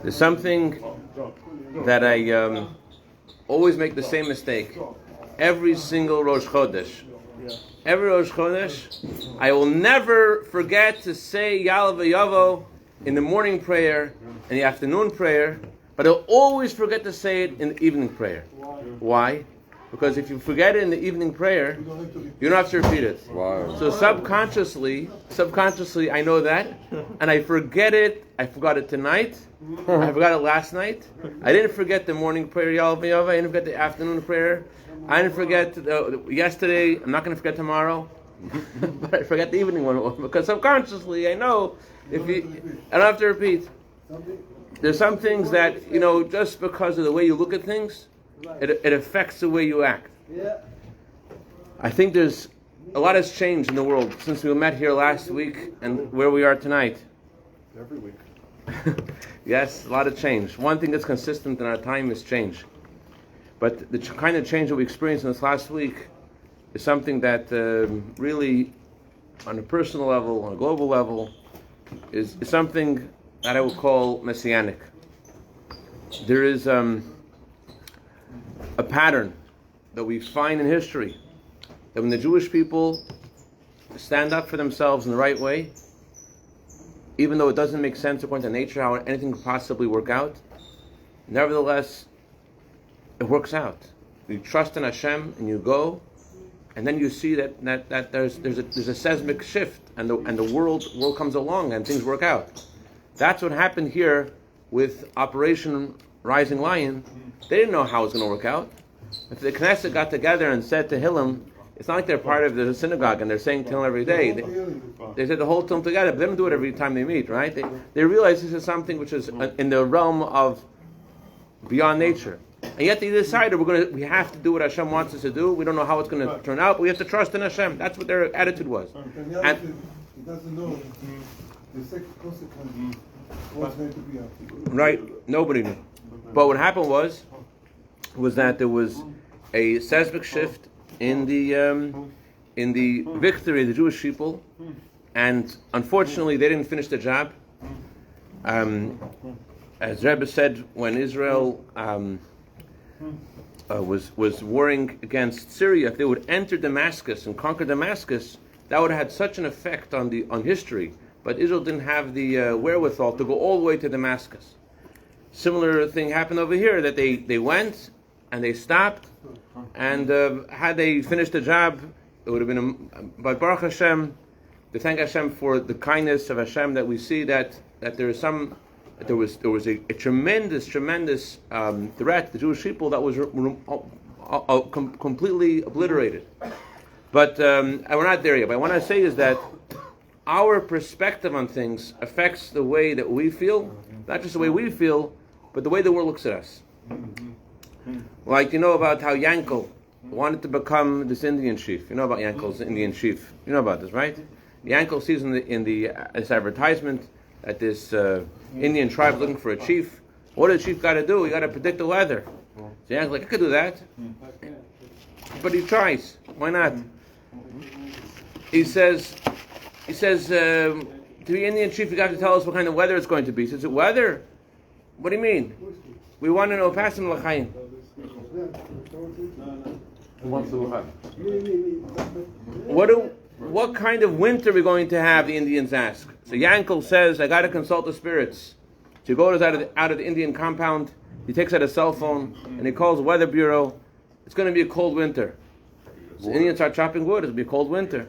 There's something that I always make the same mistake. Every single Rosh Chodesh. Every Rosh Chodesh, I will never forget to say Yalav Yavo in the morning prayer and the afternoon prayer, but I'll always forget to say it in the evening prayer. Why? Because if you forget it in the evening prayer, you don't have to repeat it. Wow. So subconsciously, I know that, and I forget it. I forgot it tonight. I forgot it last night. I didn't forget the morning prayer, Yalav Yavo. I didn't forget the afternoon prayer. I didn't forget yesterday. I'm not going to forget tomorrow. But I forget the evening one because subconsciously I know I don't have to repeat. There's some things that, just because of the way you look at things, it affects the way you act. I think a lot has changed in the world since we met here last week and where we are tonight. Every week. Yes, a lot of change. One thing that's consistent in our time is change. But the kind of change that we experienced in this last week is something that really, on a personal level, on a global level, is something that I would call messianic. There is a pattern that we find in history that when the Jewish people stand up for themselves in the right way, even though it doesn't make sense according to nature how anything could possibly work out, nevertheless, it works out. You trust in Hashem and you go, and then you see that there's a seismic shift, and the world comes along and things work out. That's what happened here with Operation Rising Lion. They didn't know how it was going to work out. If the Knesset got together and said Tehillim, it's not like they're part of the synagogue and they're saying Tehillim every day. They said the whole Tehillim together, but they don't do it every time they meet, right? They realize this is something which is in the realm of beyond nature. And yet they decided we have to do what Hashem wants us to do. We don't know how it's going to turn out, but we have to trust in Hashem. That's what their attitude was. And he doesn't know the second consequence. What's going to be after. Right? Nobody knew. But what happened was that there was a seismic shift in the victory of the Jewish people, and unfortunately they didn't finish the job. As Rebbe said, when Israel was warring against Syria, if they would enter Damascus and conquer Damascus, that would have had such an effect on history. But Israel didn't have the wherewithal to go all the way to Damascus. Similar thing happened over here, that they went and they stopped, and had they finished the job, it would have been but Baruch Hashem, to thank Hashem for the kindness of Hashem, that we see that there was a tremendous threat to the Jewish people that was completely obliterated. But we're not there yet. But what I want to say is that our perspective on things affects the way that we feel, not just the way we feel, but the way the world looks at us. Like, about how Yankel wanted to become this Indian chief. You know about Yankel's Indian chief. You know about this, right? Yankel sees in this advertisement that this Indian tribe is looking for a chief. What does the chief got to do? He got to predict the weather. So Yankel's like, I could do that. But he tries. Why not? He says, to the Indian chief, you got to tell us what kind of weather it's going to be. He says, weather? What do you mean? We want to know Pasim L'chaim. What kind of winter are we going to have, the Indians ask. So Yankel says, I got to consult the spirits. So he goes out of the Indian compound, he takes out a cell phone, and he calls the weather bureau. It's going to be a cold winter. So the Indians start chopping wood, it'll be a cold winter.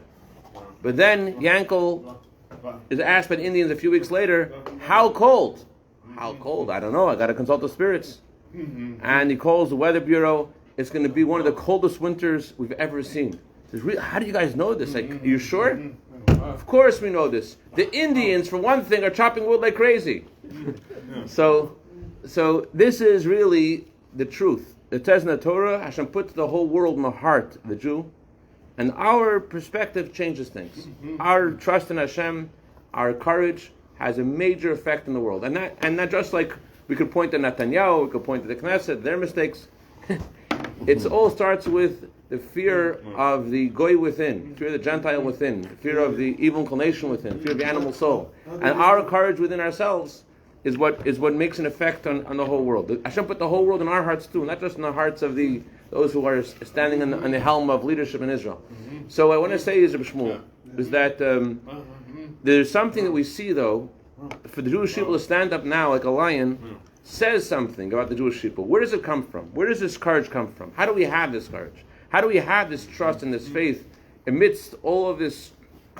But then Yankel is asked by the Indians a few weeks later, how cold? How cold? I don't know. I got to consult the spirits. And he calls the weather bureau. It's going to be one of the coldest winters we've ever seen. He says, how do you guys know this? Like, are you sure? Of course we know this. The Indians, for one thing, are chopping wood like crazy. So this is really the truth. It says in the Torah, Hashem puts the whole world in the heart of the Jew. And our perspective changes things. Our trust in Hashem, our courage, has a major effect in the world. And not just like we could point to Netanyahu, we could point to the Knesset, their mistakes. It all starts with the fear of the goy within, fear of the Gentile within, fear of the evil inclination within, fear of the animal soul. And our courage within ourselves is what makes an effect on the whole world. Hashem put the whole world in our hearts too, not just in the hearts of those who are standing on the helm of leadership in Israel. So what I want to say is, Rabbi Shmuel, is that there's something that we see though, for the Jewish people to stand up now like a lion, says something about the Jewish people. Where does it come from? Where does this courage come from? How do we have this courage? How do we have this trust and this faith amidst all of this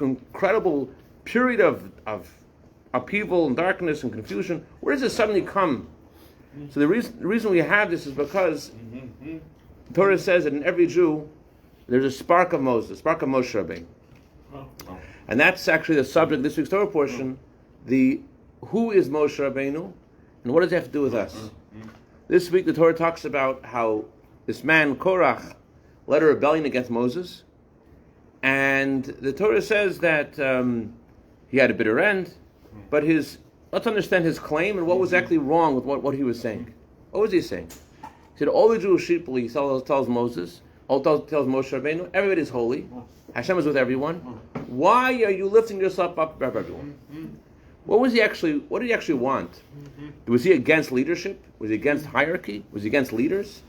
incredible period of upheaval and darkness and confusion? Where does it suddenly come? So the reason we have this is because the Torah says that in every Jew there's a spark of Moses, a spark of Moshe Rabbeinu. And that's actually the subject of this week's Torah portion, who is Moshe Rabbeinu and what does it have to do with us? This week the Torah talks about how this man Korach led a rebellion against Moses, and the Torah says that he had a bitter end, but let's understand his claim and what was actually wrong with what he was saying. What was he saying? He said all the Jewish people, he tells Moses, tells Moshe Rabbeinu, everybody's holy, Hashem is with everyone. Why are you lifting yourself up above everyone? What did he actually want? Was he against leadership? Was he against hierarchy? Was he against leaders?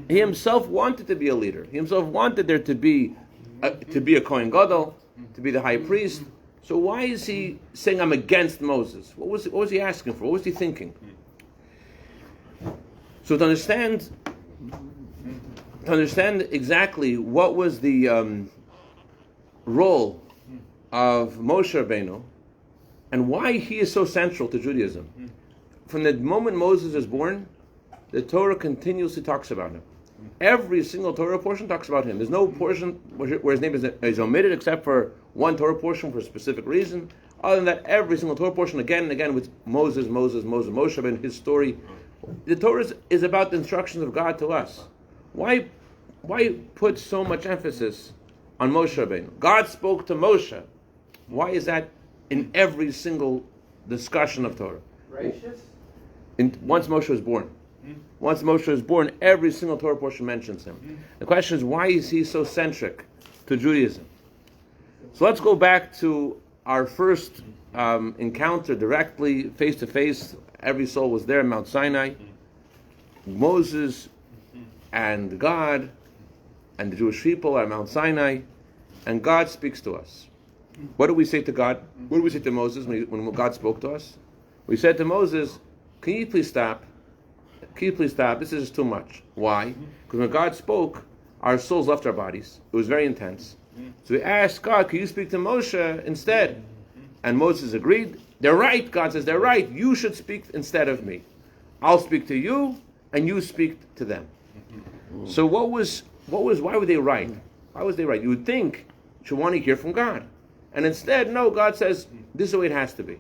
He himself wanted to be a leader. He himself wanted there to be a Kohen Gadol, to be the high priest. So why is he saying I'm against Moses? What was he asking for? What was he thinking? So to understand exactly what was the role of Moshe Rabbeinu and why he is so central to Judaism. From the moment Moses is born, the Torah continuously talks about him. Every single Torah portion talks about him. There's no portion where his name is omitted except for one Torah portion for a specific reason. Other than that, every single Torah portion again and again with Moses, Moshe Rabbeinu, his story. The Torah is about the instructions of God to us. Why put so much emphasis on Moshe Rabbeinu? God spoke to Moshe. Why is that in every single discussion of Torah? Gracious? Once Moshe was born. Once Moshe was born, every single Torah portion mentions him. The question is, why is he so centric to Judaism? So let's go back to our first encounter directly, face to face. Every soul was there, Mount Sinai. Moses and God and the Jewish people are at Mount Sinai, and God speaks to us. What do we say to God? What do we say to Moses when God spoke to us? We said to Moses, can you please stop? Can you please stop? This is too much. Why? Because when God spoke, our souls left our bodies. It was very intense. So we asked God, can you speak to Moshe instead? And Moses agreed. They're right. God says, they're right. You should speak instead of me. I'll speak to you, and you speak to them. So why were they right? Why was they right? You would think you should want to hear from God. And instead, no, God says, this is the way it has to be.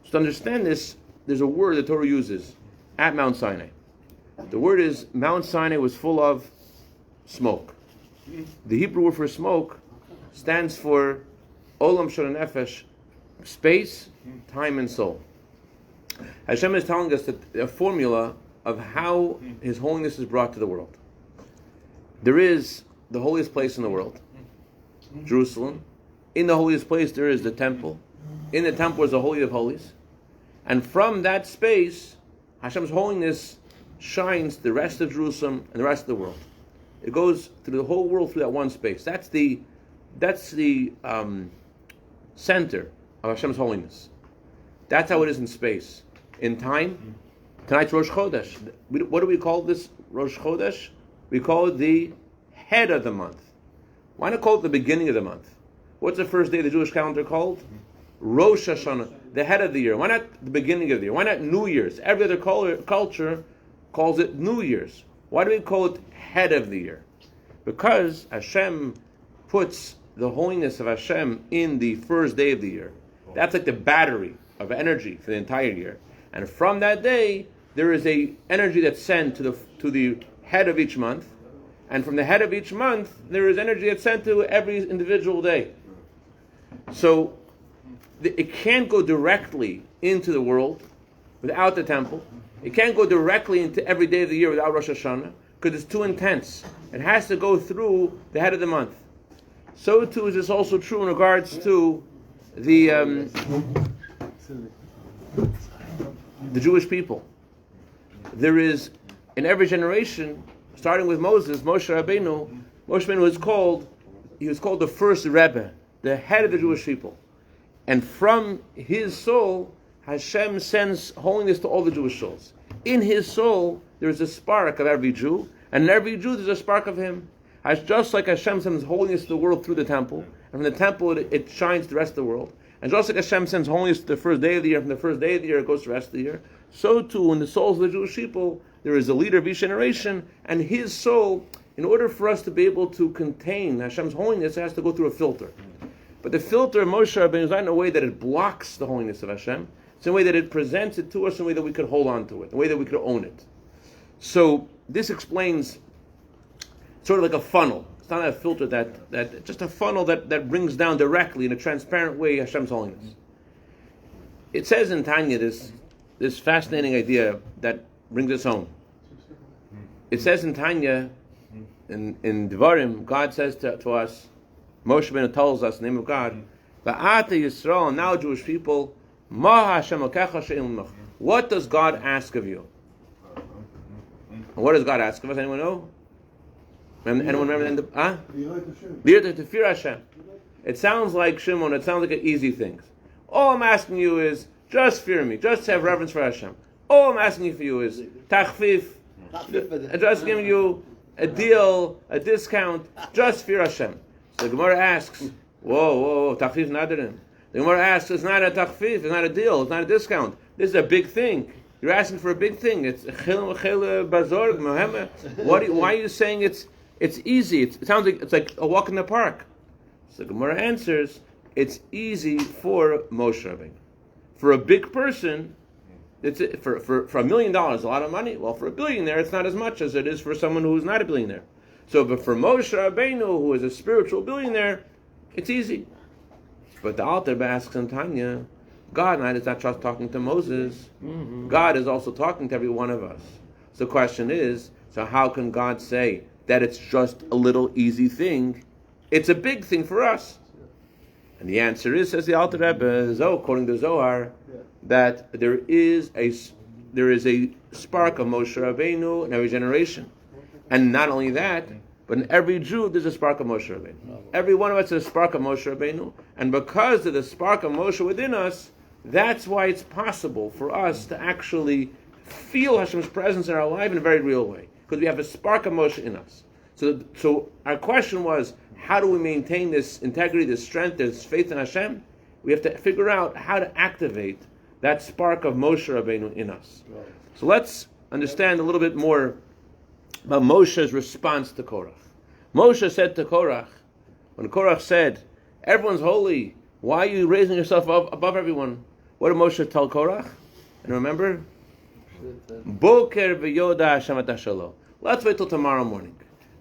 So to understand this, there's a word the Torah uses at Mount Sinai. The word is, Mount Sinai was full of smoke. The Hebrew word for smoke stands for Olam Shel Nefesh, space, time, and soul. Hashem is telling us a formula of how His holiness is brought to the world. There is the holiest place in the world, Jerusalem. In the holiest place there is the temple. In the temple is the Holy of Holies. And from that space, Hashem's holiness shines the rest of Jerusalem and the rest of the world. It goes through the whole world through that one space. That's the center of Hashem's holiness. That's how it is in space. In time, tonight's Rosh Chodesh. What do we call this Rosh Chodesh? We call it the head of the month. Why not call it the beginning of the month? What's the first day of the Jewish calendar called? Rosh Hashanah, the head of the year. Why not the beginning of the year? Why not New Year's? Every other culture calls it New Year's. Why do we call it head of the year? Because Hashem puts the holiness of Hashem in the first day of the year. That's like the battery of energy for the entire year. And from that day, there is a energy that's sent to the head of each month. And from the head of each month, there is energy that's sent to every individual day. So it can't go directly into the world without the temple. It can't go directly into every day of the year without Rosh Hashanah, because it's too intense. It has to go through the head of the month. So too is this also true in regards to the Jewish people. There is, in every generation, starting with Moses, Moshe Rabbeinu was called the first Rebbe, the head of the Jewish people. And from his soul, Hashem sends holiness to all the Jewish souls. In his soul, there is a spark of every Jew, and in every Jew there's a spark of him. Just like Hashem sends holiness to the world through the temple, and from the temple it shines to the rest of the world. And just like Hashem sends holiness to the first day of the year, from the first day of the year it goes to the rest of the year, so too in the souls of the Jewish people, there is a leader of each generation, and his soul, in order for us to be able to contain Hashem's holiness, it has to go through a filter. But the filter of Moshe Rabbeinu is not in a way that it blocks the holiness of Hashem. It's in a way that it presents it to us in a way that we could hold on to it, in a way that we could own it. So this explains sort of like a funnel. It's not a filter that just a funnel that brings down directly in a transparent way Hashem's holiness. It says in Tanya this fascinating idea that brings us home. It says in Tanya, in Devarim, God says to us, Moshe Rabbeinu tells us, in the name of God, Va'ata Yisrael, now Jewish people, Ma Hashem Elokecha she'en l'mach. What does God ask of you? What does God ask of us? Anyone know? Anyone remember to fear Hashem. It sounds like Shimon, it sounds like an easy thing. All I'm asking you is, just fear me, just have reverence for Hashem. All I'm asking you for you is, tachfif, just giving you a deal, a discount, just fear Hashem. So the Gemara asks, whoa, tachfif nadarim. The Gemara asks, it's not a tachfif, it's not a deal, it's not a discount. This is a big thing. You're asking for a big thing. It's bazorg, Muhammad. Why are you saying it's easy? It sounds like it's like a walk in the park. So the Gemara answers, it's easy for Moshe Rabbeinu. For a big person, it's for $1 million, a lot of money. Well, for a billionaire, it's not as much as it is for someone who's not a billionaire. So, but for Moshe Rabbeinu, who is a spiritual billionaire, it's easy. But the Alter Rebbe asks in Tanya, God is not just talking to Moses. God is also talking to every one of us. So the question is, so how can God say that it's just a little easy thing? It's a big thing for us. And the answer is, says the Alter Rebbe, according to Zohar, that there is a spark of Moshe Rabbeinu in every generation. And not only that, but in every Jew there's a spark of Moshe Rabbeinu. Every one of us has a spark of Moshe Rabbeinu. And because of the spark of Moshe within us, that's why it's possible for us to actually feel Hashem's presence in our life in a very real way. Because we have a spark of Moshe in us. So our question was, how do we maintain this integrity, this strength, this faith in Hashem? We have to figure out how to activate that spark of Moshe Rabbeinu in us. So let's understand a little bit more about Moshe's response to Korach. Moshe said to Korach, when Korach said, everyone's holy, why are you raising yourself above everyone? What did Moshe tell Korach? And remember? Boker v'yoda Hashem et hashalo. Let's wait till tomorrow morning.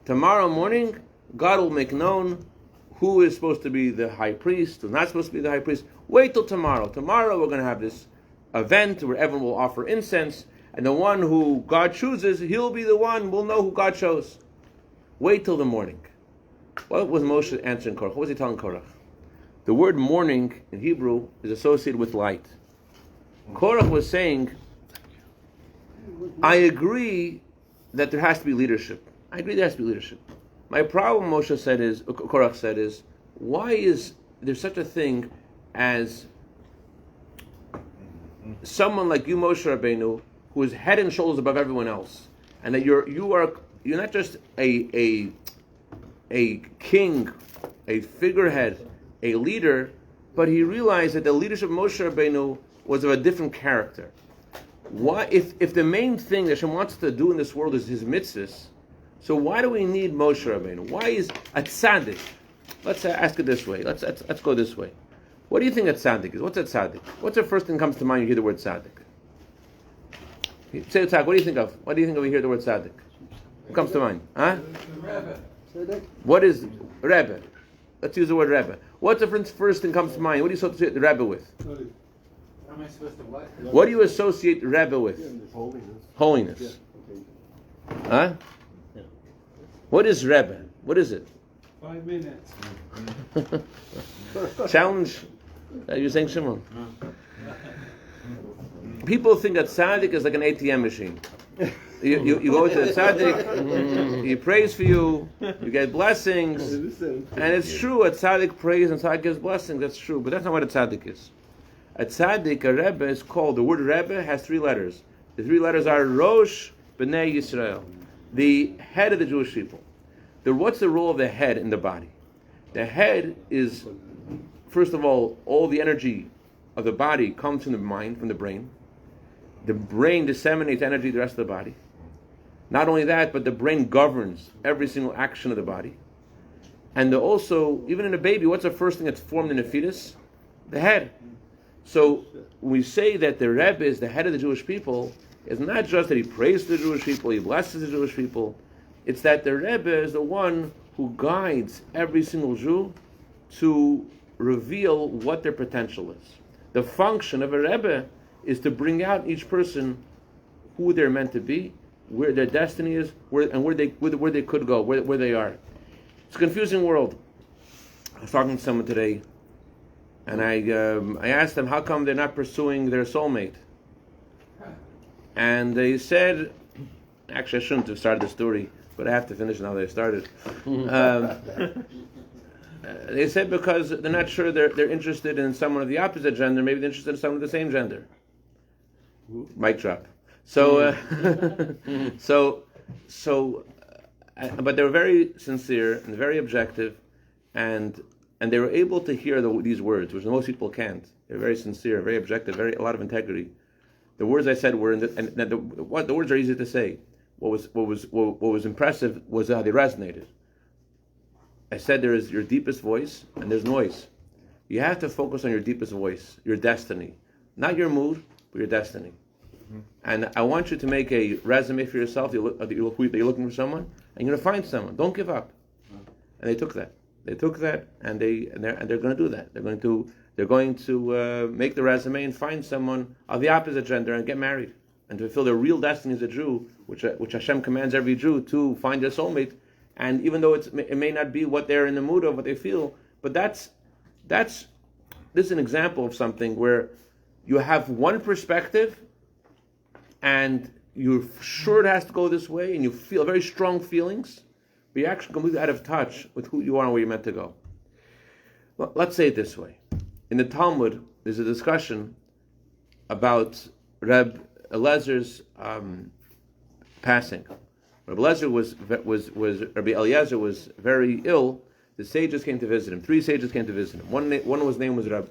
Tomorrow morning, God will make known who is supposed to be the high priest, who's not supposed to be the high priest. Wait till tomorrow. Tomorrow we're going to have this event where everyone will offer incense, and the one who God chooses, he'll be the one, we'll know who God chose. Wait till the morning. What was Moshe answering Korach? What was he telling Korach? The word morning in Hebrew is associated with light. Korach was saying, I agree that there has to be leadership. I agree there has to be leadership. My problem, Korach said is, why is there such a thing as someone like you, Moshe Rabbeinu, who is head and shoulders above everyone else, and that you're not just a king, a figurehead, a leader, but he realized that the leadership of Moshe Rabbeinu was of a different character. Why, if the main thing that Hashem wants to do in this world is his mitzvahs, so why do we need Moshe Rabbeinu? Why is a tzaddik? Let's ask it this way. Let's go this way. What do you think a tzaddik is? What's a tzaddik? What's the first thing that comes to mind when you hear the word tzaddik? Say tzaddik. What do you think of? What do you think of when you hear the word tzaddik? What comes to mind? Huh? Rebbe. What is Rebbe? Let's use the word Rebbe. What's the first thing that comes to mind? What do you associate the Rebbe with? What am I supposed to what? What do you associate Rebbe with? Holiness. Holiness. Huh? Yeah. What is Rebbe? What is it? 5 minutes. Challenge. You're saying Shimon. People think that tzaddik is like an ATM machine. You go to the tzaddik, he prays for you, you get blessings, and it's true. A tzaddik prays and tzaddik gives blessings. That's true, but that's not what a tzaddik is. A tzaddik, a rebbe, is called. The word rebbe has 3 letters. The 3 letters are Rosh B'nai Yisrael, the head of the Jewish people. What's the role of the head in the body? The head is, first of all the energy of the body comes from the mind, from the brain. The brain disseminates energy to the rest of the body. Not only that, but the brain governs every single action of the body. And also, even in a baby, what's the first thing that's formed in a fetus? The head. So when we say that the Rebbe is the head of the Jewish people, it's not just that he prays to the Jewish people, he blesses the Jewish people. It's that the Rebbe is the one who guides every single Jew to reveal what their potential is. The function of a Rebbe is to bring out each person who they're meant to be, where their destiny is, where they could go, where they are. It's a confusing world. I was talking to someone today, and I asked them how come they're not pursuing their soulmate, and they said, actually I shouldn't have started the story, but I have to finish now that I started. They said because they're not sure they're interested in someone of the opposite gender, maybe they're interested in someone of the same gender. Mic drop. So, but they were very sincere and very objective, and they were able to hear these words, which most people can't. They're very sincere, very objective, a lot of integrity. The words I said were, the words are easy to say. What was impressive was how they resonated. I said there is your deepest voice and there's noise. You have to focus on your deepest voice, your destiny, not your mood, but your destiny. Mm-hmm. And I want you to make a resume for yourself. You're looking for someone, and you're going to find someone. Don't give up. Mm-hmm. And they took that. And they're going to do that. They're going to make the resume and find someone of the opposite gender and get married and to fulfill their real destiny as a Jew, which Hashem commands every Jew to find their soulmate. And even though it may not be what they're in the mood of, what they feel, but this is an example of something where you have one perspective, and you're sure it has to go this way, and you feel very strong feelings, but you're actually completely out of touch with who you are and where you're meant to go. Well, let's say it this way. In the Talmud, there's a discussion about Reb Eliezer's passing. Rabbi Eliezer was very ill. The sages came to visit him. 3 sages came to visit him. One was name was Reb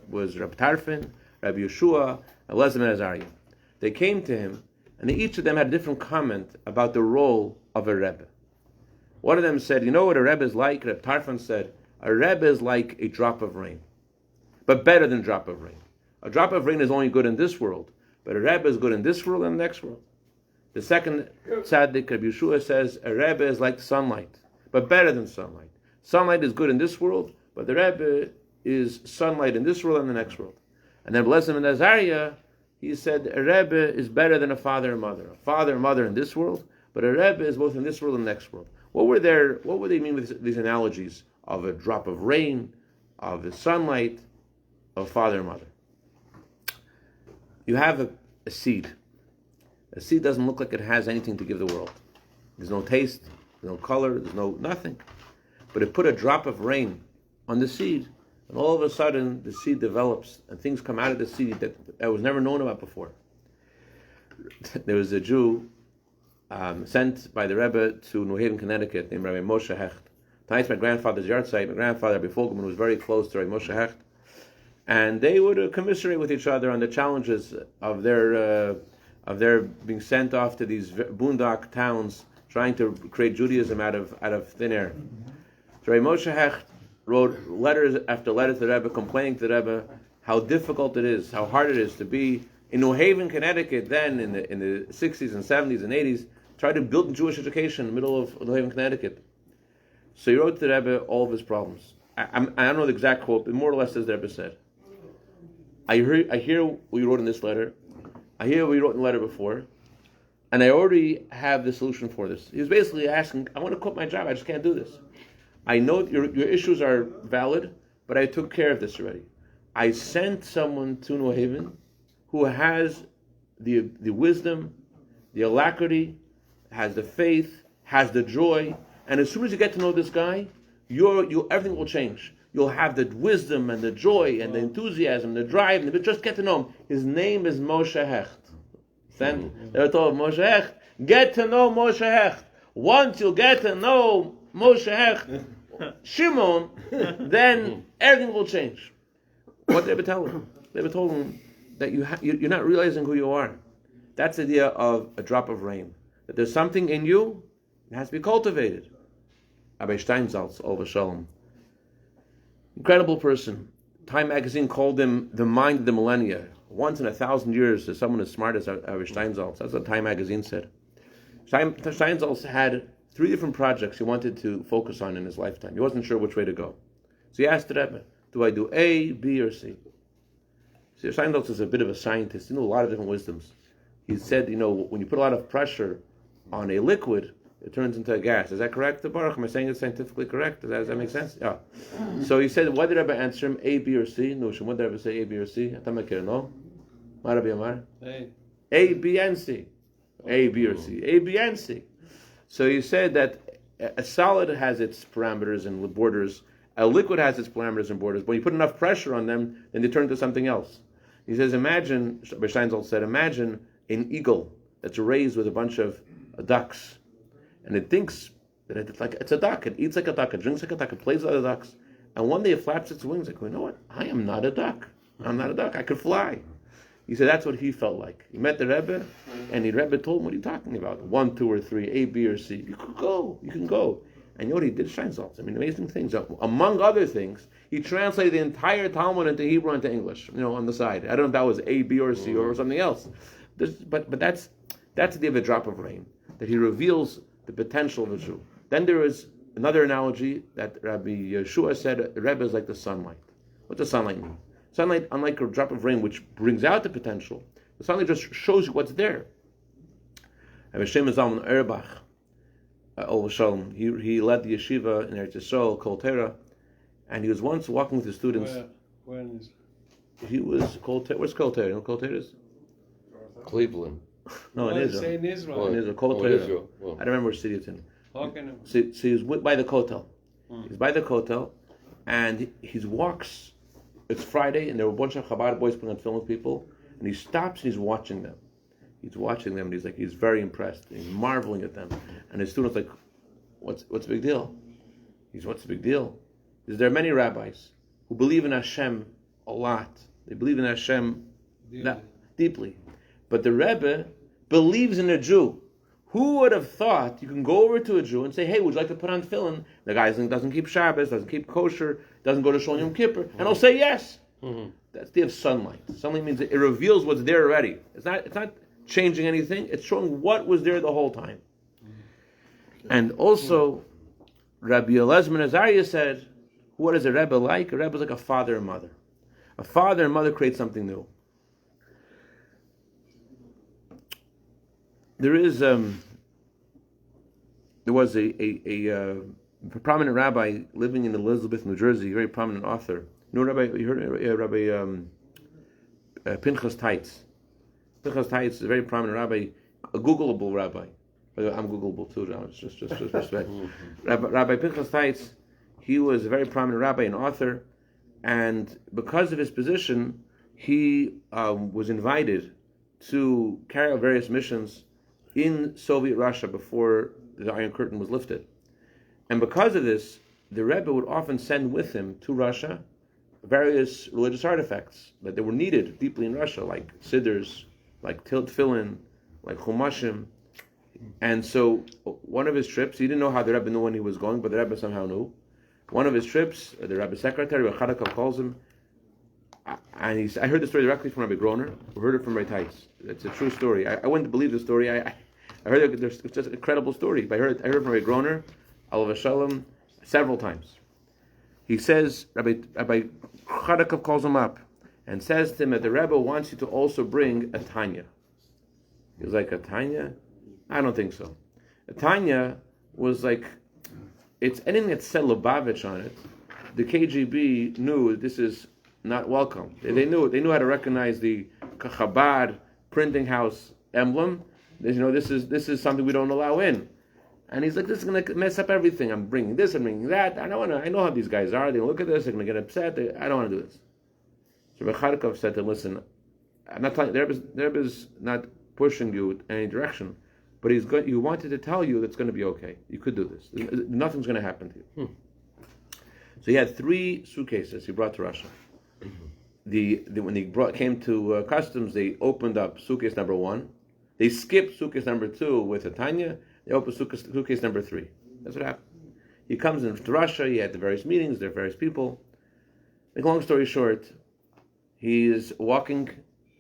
Tarfon, Rabbi Yeshua, and Eliezer ben Azariah. They came to him, and each of them had a different comment about the role of a Rebbe. One of them said, you know what a Rebbe is like? Reb Tarfon said, a Rebbe is like a drop of rain, but better than a drop of rain. A drop of rain is only good in this world, but a Rebbe is good in this world and the next world. The second tzaddik, Rabbi Yeshua, says a Rebbe is like sunlight, but better than sunlight. Sunlight is good in this world, but the Rebbe is sunlight in this world and the next world. And then Eliezer ben Azariah, he said a Rebbe is better than a father and mother. A father and mother in this world, but a Rebbe is both in this world and the next world. What would they mean with these analogies of a drop of rain, of the sunlight, of father and mother? You have a seed. A seed doesn't look like it has anything to give the world. There's no taste, there's no color, there's nothing. But it put a drop of rain on the seed, and all of a sudden the seed develops, and things come out of the seed that was never known about before. There was a Jew sent by the Rebbe to New Haven, Connecticut, named Rabbi Moshe Hecht. Tonight's my grandfather's yard site. My grandfather, Rabbi Fogelman, was very close to Rabbi Moshe Hecht, and they would commiserate with each other on the challenges of their being sent off to these boondock towns, trying to create Judaism out of thin air. So Rabbi Moshe Hecht wrote letters after letters to the Rebbe, complaining to the Rebbe how difficult it is, how hard it is to be in New Haven, Connecticut, then in the 60s and 70s and 80s, try to build Jewish education in the middle of New Haven, Connecticut. So he wrote to the Rebbe all of his problems. I don't know the exact quote, but more or less as the Rebbe said. I hear what you wrote in this letter. I hear what you wrote in the letter before. and I already have the solution for this. He was basically asking, I want to quit my job, I just can't do this. I know your issues are valid, but I took care of this already. I sent someone to New Haven who has the wisdom, the alacrity, has the faith, has the joy, and as soon as you get to know this guy, everything will change. You'll have the wisdom and the joy and the enthusiasm, the drive, and just get to know him. His name is Moshe Hecht. They told Moshe Hecht, get to know Moshe Hecht. Once you'll get to know Moshe Hecht, Shimon, then everything will change. What did they tell him? They told him that you're not realizing who you are. That's the idea of a drop of rain. That there's something in you that has to be cultivated. Rabbi Steinsaltz, over shalom. Incredible person. Time magazine called him the mind of the millennia. Once in 1,000 years, there's someone as smart as Rabbi Steinsaltz. That's what Time magazine said. Steinsaltz had 3 different projects he wanted to focus on in his lifetime. He wasn't sure which way to go. So he asked the Rebbe, do I do A, B, or C? So Steinsaltz is a bit of a scientist. He knew a lot of different wisdoms. He said, when you put a lot of pressure on a liquid, it turns into a gas. Is that correct, Baruch? Am I saying it scientifically correct? Does that make sense? Yeah. So he said, what did Rebbe answer him? A, B, or C? No, what did Rebbe say? A, B, or C? No? A, B, and C. A, B, or C. A, B, and C. So he said that a solid has its parameters and borders. A liquid has its parameters and borders. But when you put enough pressure on them, then they turn into something else. He says, imagine an eagle that's raised with a bunch of ducks. And it thinks that it's a duck. It eats like a duck. It drinks like a duck. It plays like other ducks. And one day it flaps its wings. Like, you know what? I am not a duck. I'm not a duck. I could fly. He said that's what he felt like. He met the Rebbe, and the Rebbe told him, what are you talking about? 1, 2, or 3, A, B, or C. You can go. You can go. And you know what he did? Steinsaltz. Amazing things. Among other things, he translated the entire Talmud into Hebrew and into English. On the side. I don't know if that was A, B, or C, or something else. But that's the idea of a drop of rain. That he reveals the potential of a Jew. Then there is another analogy that Rabbi Yeshua said, Rebbe is like the sunlight. What does sunlight mean? Sunlight, unlike a drop of rain, which brings out the potential, the sunlight just shows you what's there. Rabbi Shimon Zalman Auerbach, shalom, he led the yeshiva in Eretz Yisrael, Kol Torah, and he was once walking with the students. Where is it? He was where's Kol Torah? You know what Kol Torah is? Cleveland. No, in Israel. In Israel. In Israel, Kol Torah. Israel. Well. I don't remember which city it's in. Okay. So he's by the Kotel. He's by the Kotel, and he walks. It's Friday, and there were a bunch of Chabad boys putting on film with people, and he stops and he's watching them. He's watching them, and he's very impressed. He's marveling at them, and his students like, "What's the big deal?" What's the big deal? Because there are many rabbis who believe in Hashem a lot. They believe in Hashem deeply, but the Rebbe believes in a Jew. Who would have thought you can go over to a Jew and say, hey, would you like to put on tefillin? The guy doesn't keep Shabbos, doesn't keep kosher, doesn't go to Shalom Yom Kippur, and he'll say yes. That's the idea of sunlight. Sunlight means it reveals what's there already. It's not changing anything, it's showing what was there the whole time. And also, Rabbi Elazar ben Azariah said, what is a Rebbe like? A Rebbe is like a father and mother. A father and mother create something new. There was a prominent rabbi living in Elizabeth, New Jersey, a very prominent author. You heard Rabbi Pinchas Teitz. Pinchas Teitz is a very prominent rabbi, a Googleable rabbi. I'm Googleable too, John. Just respect. Rabbi Pinchas Teitz, he was a very prominent rabbi and author, and because of his position, he was invited to carry out various missions in Soviet Russia before the Iron Curtain was lifted. And because of this, the Rebbe would often send with him to Russia various religious artifacts that they were needed deeply in Russia, like sidders, like tefillin, like chumashim. And so one of his trips, he didn't know how the Rebbe knew when he was going, but the Rebbe somehow knew. One of his trips, the Rebbe's secretary, Rabbi calls him, and I heard the story directly from Rabbi Groner. We heard it from Rabbi Teitz. It's a true story. I wouldn't believe the story. I heard it. It's just an incredible story. But I heard from Rabbi Groner, alav shalom, several times. He says, Rabbi Chadakov calls him up and says to him that the Rebbe wants you to also bring a Tanya. He was like, a Tanya? I don't think so. Tanya was like, it's anything that said Lubavitch on it. The KGB knew this is not welcome. They knew how to recognize the Chabad printing house emblem. This is something we don't allow in. And he's like, this is going to mess up everything. I'm bringing this, I'm bringing that. I know how these guys are. They look at this, they're going to get upset. I don't want to do this. So Rabbi Kharkov said to him, listen, I'm not telling you, the Rebbe is not pushing you in any direction, but he wanted to tell you that it's going to be okay. You could do this. Nothing's going to happen to you. So he had 3 suitcases he brought to Russia. When he came to customs, they opened up suitcase number 1. They skipped suitcase number 2 with a Tanya. They opened suitcase number 3. That's what happened. He comes into Russia. He had the various meetings. There are various people. Make a long story short, he is walking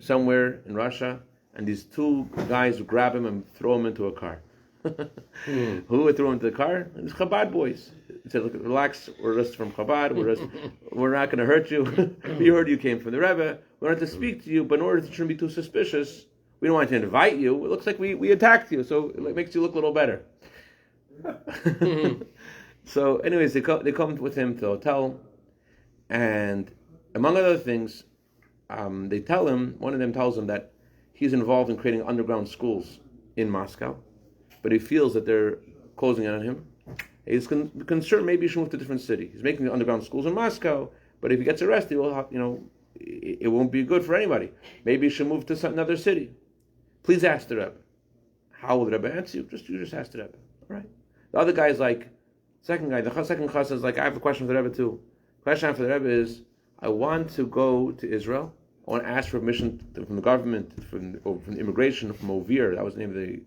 somewhere in Russia, and these 2 guys grab him and throw him into a car. Who would throw him into the car? It's Chabad boys. He said, look, relax, we're just from Chabad, we're not going to hurt you. We heard you came from the Rebbe. We wanted to speak to you, but in order to shouldn't be too suspicious, we don't want to invite you. It looks like we attacked you, so it makes you look a little better. So anyways, they come with him to the hotel, and among other things, they tell him, one of them tells him that he's involved in creating underground schools in Moscow, but he feels that they're closing in on him. He's concerned maybe he should move to a different city. He's making the underground schools in Moscow, but if he gets arrested, it won't be good for anybody. Maybe he should move to another city. Please ask the Rebbe. How will the Rebbe answer you? You just ask the Rebbe. All right. The other guy's like, the second chassid is like, I have a question for the Rebbe too. The question for the Rebbe is, I want to go to Israel. I want to ask for permission from the government, from the immigration, from OVIR. That was the name of the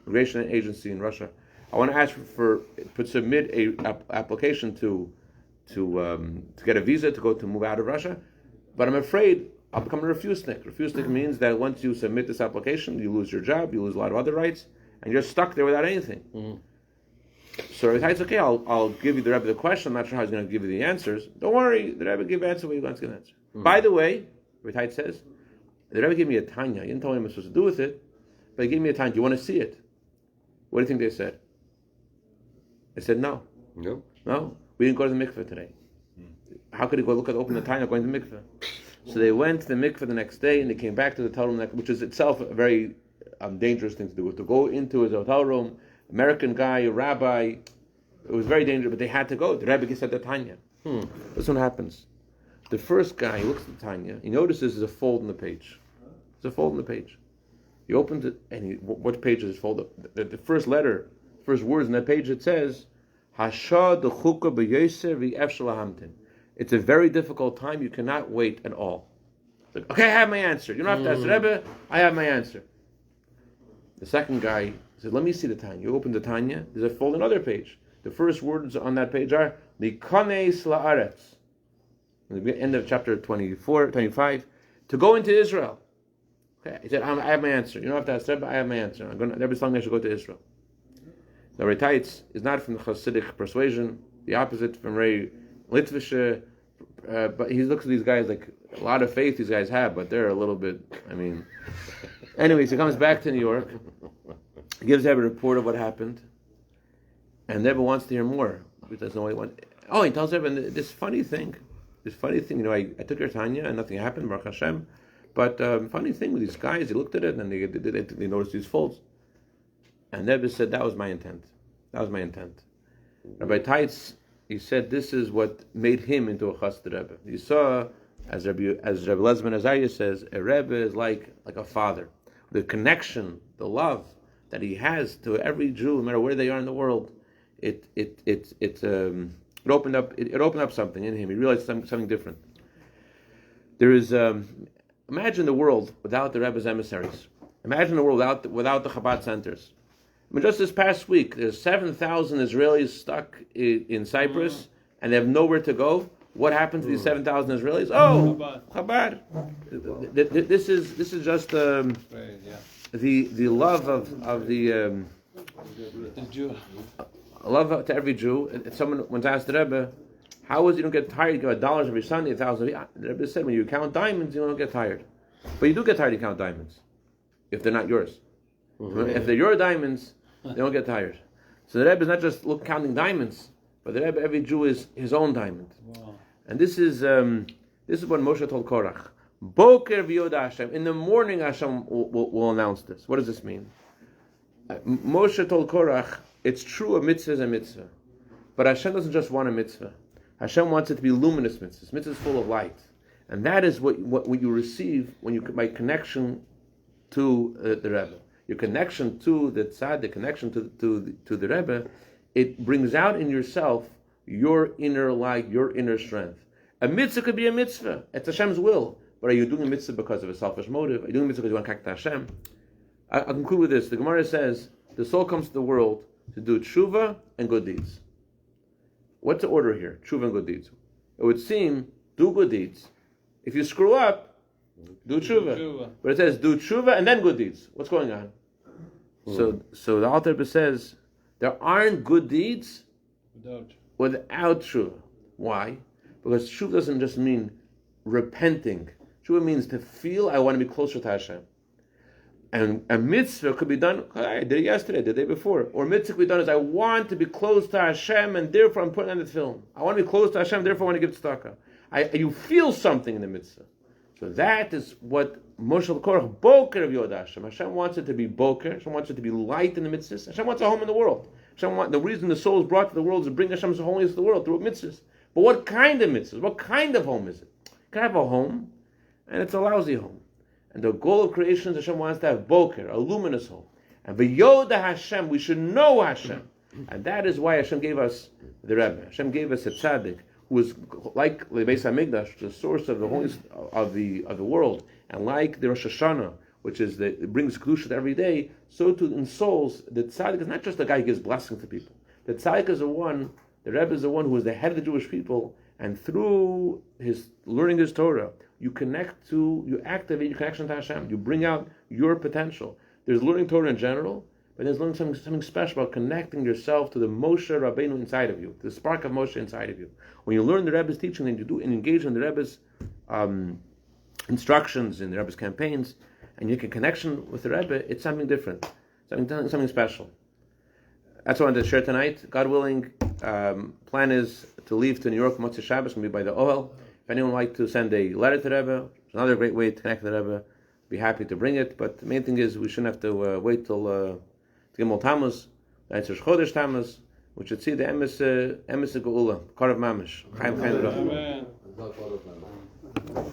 immigration agency in Russia. I want to ask to submit a application to get a visa to move out of Russia, but I'm afraid I'll become a refusnik. Refusnik means that once you submit this application, you lose your job, you lose a lot of other rights, and you're stuck there without anything. So it's okay. I'll give you the Rebbe the question. I'm not sure how he's going to give you the answers. Don't worry, the Rebbe give answer what he wants to answer. By the way, Rabbi says, the Rebbe gave me a Tanya. He didn't tell me what I'm supposed to do with it, but he gave me a Tanya. Do you want to see it? What do you think they said? They said no. No, we didn't go to the mikveh today. How could he open the Tanya going to the mikveh? So they went to the mikveh the next day, and they came back to the hotel room, which is itself a very dangerous thing to do. To go into his hotel room, American guy, a rabbi, it was very dangerous, but they had to go. The Rebbe said the Tanya. This one happens. The first guy, he looks at the Tanya, he notices there's a fold in the page. There's a fold in the page. He opens it, and what page is this fold up? The first letter, first words in that page, it says, Hasha dechuka b'yoser v'ef shalahamtin. It's a very difficult time. You cannot wait at all. Like, okay, I have my answer. You don't have to ask the Rebbe. I have my answer. The second guy said, let me see the Tanya. You open the Tanya. There's a fold in another page. The first words on that page are Likanes la'aretz. At the end of chapter 25, to go into Israel. Okay, he said, I have my answer. You don't have to ask the Rebbe. I have my answer. The Rebbe's telling me I should go to Israel. Now, Rabbi is not from the Chassidic persuasion, the opposite from Ray Litvische, but he looks at these guys like a lot of faith these guys have, but they're a little bit, Anyways, he comes back to New York, gives Rebbe a report of what happened, and Rebbe wants to hear more. He doesn't know what he wants. Oh, he tells Rebbe this funny thing, I took your Tanya and nothing happened, Baruch Hashem, but funny thing with these guys, they looked at it and they noticed these folds. And Rebbe said, that was my intent. Rabbi Teitz, he said, this is what made him into a chassid Rebbe. You saw, as Rabbi Lezman Azariah says, a Rebbe is like a father. The connection, the love that he has to every Jew, no matter where they are in the world, it opened up something in him. He realized something different. There is, imagine the world without the Rebbe's emissaries. Imagine the world without the Chabad centers. Just this past week, there's 7,000 Israelis stuck in Cyprus, and they have nowhere to go. What happened to these 7,000 Israelis? Oh, Chabad. This is just the love of the Jew. Love to every Jew. Someone once asked the Rebbe, how is it you don't get tired? You give $1 every Sunday, 1,000. The Rebbe said, when you count diamonds, you don't get tired. But you do get tired, you count diamonds, if they're not yours. If they're your diamonds, they don't get tired. So the Rebbe is not just counting diamonds, but the Rebbe, every Jew is his own diamond. Wow. And this is what Moshe told Korach. Boker v'yoda Hashem. In the morning, Hashem will announce this. What does this mean? Moshe told Korach, it's true, a mitzvah is a mitzvah. But Hashem doesn't just want a mitzvah. Hashem wants it to be luminous mitzvahs. Mitzvahs full of light. And that is what you receive when you by connection to the Rebbe. Your connection to the tzad, the connection to the Rebbe, it brings out in yourself your inner light, your inner strength. A mitzvah could be a mitzvah. It's Hashem's will. But are you doing a mitzvah because of a selfish motive? Are you doing a mitzvah because you want to connect to Hashem? I'll conclude with this. The Gemara says, the soul comes to the world to do tshuva and good deeds. What's the order here? Tshuva and good deeds. It would seem, do good deeds. If you screw up, do tshuva. But it says, do tshuva and then good deeds. What's going on? So the Alter Rebbe says, there aren't good deeds without tshuva. Why? Because tshuva doesn't just mean repenting. Tshuva means to feel I want to be closer to Hashem. And a mitzvah could be done, I did it yesterday, the day before. Or mitzvah could be done as I want to be close to Hashem and therefore I'm putting on the film. I want to be close to Hashem, therefore I want to give tzedakah. You feel something in the mitzvah. So that is what Moshe Korach, Boker of Yod Hashem. Hashem wants it to be Boker. Hashem wants it to be light in the mitzvahs. Hashem wants a home in the world. The reason the soul is brought to the world is to bring Hashem's holiness to the world through mitzvahs. But what kind of mitzvahs? What kind of home is it? You can have a home, and it's a lousy home. And the goal of creation is Hashem wants to have Boker, a luminous home. And V'yoda Hashem, we should know Hashem. And that is why Hashem gave us the Rebbe. Hashem gave us a tzaddik, who was like the Beis HaMikdash, the source of the holiness of the world, and like the Rosh Hashanah, which is it brings kedusha every day. So too in souls, the tzaddik is not just the guy who gives blessing to people. The tzaddik is the Rebbe is the one who is the head of the Jewish people, and through his learning his Torah, you activate your connection to Hashem. You bring out your potential. There's learning Torah in general, but there's learning something special about connecting yourself to the Moshe Rabbeinu inside of you, to the spark of Moshe inside of you. When you learn the Rebbe's teaching and engage in the Rebbe's instructions, in the Rebbe's campaigns, and you get connection with the Rebbe, it's something different, something special. That's what I wanted to share tonight. God willing, plan is to leave to New York Motzei Shabbos, going to be by the Ohel. If anyone would like to send a letter to the Rebbe, it's another great way to connect with the Rebbe. Be happy to bring it. But the main thing is we shouldn't have to wait till Gimel Tammuz, that's Rosh Chodesh Tammuz, we should see the Emes Geula, Karav Mamish. Chaim Chaim Bracha. Amen.